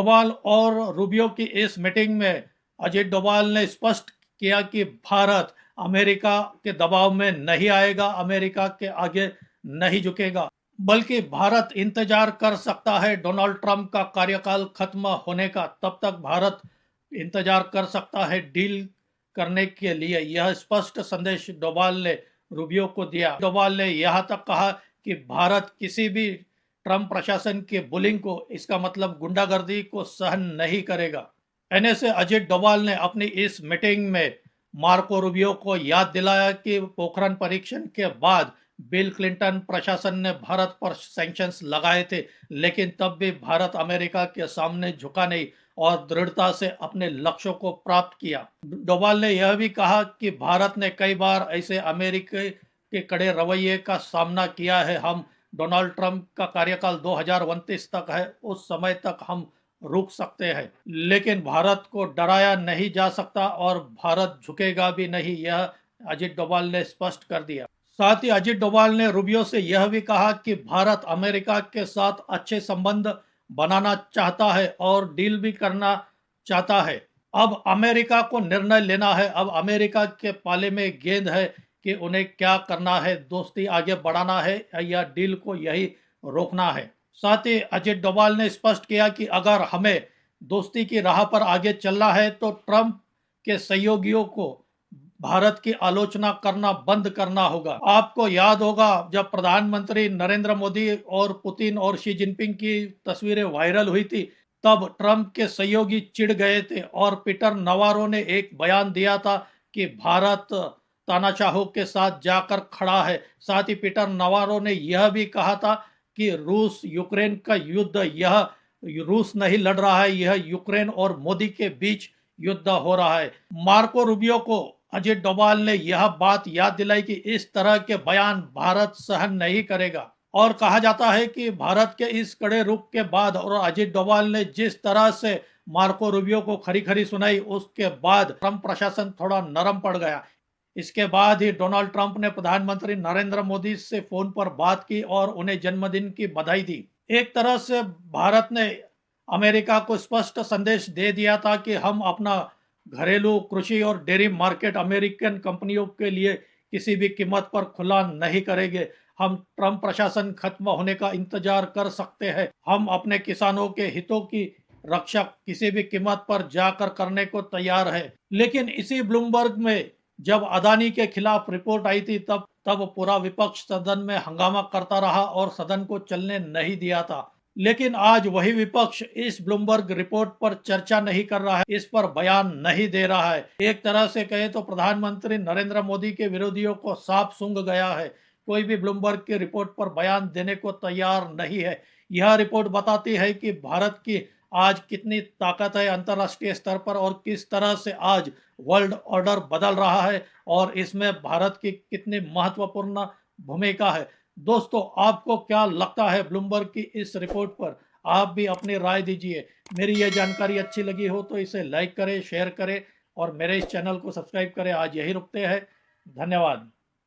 डोभाल और रूबियो की इस मीटिंग में अजीत डोभाल ने स्पष्ट किया कि भारत अमेरिका के दबाव में नहीं आएगा, अमेरिका के आगे नहीं झुकेगा, बल्कि भारत इंतजार कर सकता है डोनाल्ड ट्रंप का कार्यकाल खत्म होने का। तब तक भारत इंतजार कर सकता है डील करने के लिए। यह स्पष्ट संदेश डोभाल ने रूबियो को दिया। डोभाल ने यहां तक कहा कि भारत किसी भी ट्रंप प्रशासन के बुलिंग को, इसका मतलब गुंडागर्दी को, सहन नहीं करेगा। एनएसए अजीत डोभाल ने अपनी इस मीटिंग में मार्को रूबियो को याद दिलाया कि पोखरण परीक्षण के बाद बिल क्लिंटन प्रशासन ने भारत पर सैंक्शंस लगाए थे, लेकिन तब भी भारत अमेरिका के सामने झुका नहीं और दृढ़ता से अपने लक्ष्यों को प्राप्त किया। डोभाल ने यह भी कहा कि भारत ने कई बार ऐसे अमेरिका के कड़े रवैये का सामना किया है। हम डोनाल्ड ट्रंप का कार्यकाल 2029 तक है, उस समय तक हम रुक सकते हैं, लेकिन भारत को डराया नहीं जा सकता और भारत झुकेगा भी नहीं, यह अजीत डोभाल ने स्पष्ट कर दिया। साथ ही अजीत डोभाल ने रूबियो से यह भी कहा कि भारत अमेरिका के साथ अच्छे संबंध बनाना चाहता है और डील भी करना चाहता है। अब अमेरिका को निर्णय लेना है, अब अमेरिका के पाले में गेंद है कि उन्हें क्या करना है, दोस्ती आगे बढ़ाना है या डील को यही रोकना है। साथ ही अजीत डोभाल ने स्पष्ट किया कि अगर हमें दोस्ती की राह पर आगे चलना है तो ट्रंप के सहयोगियों को भारत की आलोचना करना बंद करना होगा। आपको याद होगा जब प्रधानमंत्री नरेंद्र मोदी और पुतिन और शी जिनपिंग की तस्वीरें वायरल हुई थी, तब ट्रंप के सहयोगी चिढ़ गए थे और पीटर नवारो ने एक बयान दिया था कि भारत तानाशाहों के साथ जाकर खड़ा है। साथ ही पीटर नवारो ने यह भी कहा था कि रूस यूक्रेन का युद्ध, यह रूस नहीं लड़ रहा है, यह यूक्रेन और मोदी के बीच युद्ध हो रहा है। मार्को रूबियो को अजीत डोभाल ने यह बात याद दिलाई कि इस तरह के बयान भारत सहन नहीं करेगा और कहा जाता है कि भारत के इस कड़े रुख के बाद और अजीत डोभाल ने जिस तरह से मार्को रूबियो को खरी खरी सुनाई, उसके बाद ट्रंप प्रशासन थोड़ा नरम पड़ गया। इसके बाद ही डोनाल्ड ट्रंप ने प्रधानमंत्री नरेंद्र मोदी से फोन पर बात की और उन्हें जन्मदिन की बधाई दी। एक तरह से भारत ने अमेरिका को स्पष्ट संदेश दे दिया था कि हम अपना घरेलू कृषि और डेयरी मार्केट अमेरिकन कंपनियों के लिए किसी भी कीमत पर खुला नहीं करेंगे। हम ट्रंप प्रशासन खत्म होने का इंतजार कर सकते हैं। हम अपने किसानों के हितों की रक्षा किसी भी कीमत पर जाकर करने को तैयार है। लेकिन इसी ब्लूमबर्ग में जब अदानी के खिलाफ रिपोर्ट आई थी, तब पूरा विपक्ष सदन में हंगामा करता रहा और सदन को चलने नहीं दिया था। लेकिन आज वही विपक्ष इस ब्लूमबर्ग रिपोर्ट पर चर्चा नहीं कर रहा है, इस पर बयान नहीं दे रहा है। एक तरह से कहे तो प्रधानमंत्री नरेंद्र मोदी के विरोधियों को सांप सूंघ गया है। कोई भी ब्लूमबर्ग की रिपोर्ट पर बयान देने को तैयार नहीं है। यह रिपोर्ट बताती है कि भारत की आज कितनी ताकत है अंतर्राष्ट्रीय स्तर पर और किस तरह से आज वर्ल्ड ऑर्डर बदल रहा है और इसमें भारत की कितनी महत्वपूर्ण भूमिका है। दोस्तों, आपको क्या लगता है ब्लूमबर्ग की इस रिपोर्ट पर? आप भी अपनी राय दीजिए। मेरी यह जानकारी अच्छी लगी हो तो इसे लाइक करें, शेयर करें और मेरे इस चैनल को सब्सक्राइब करें। आज यही रुकते हैं। धन्यवाद।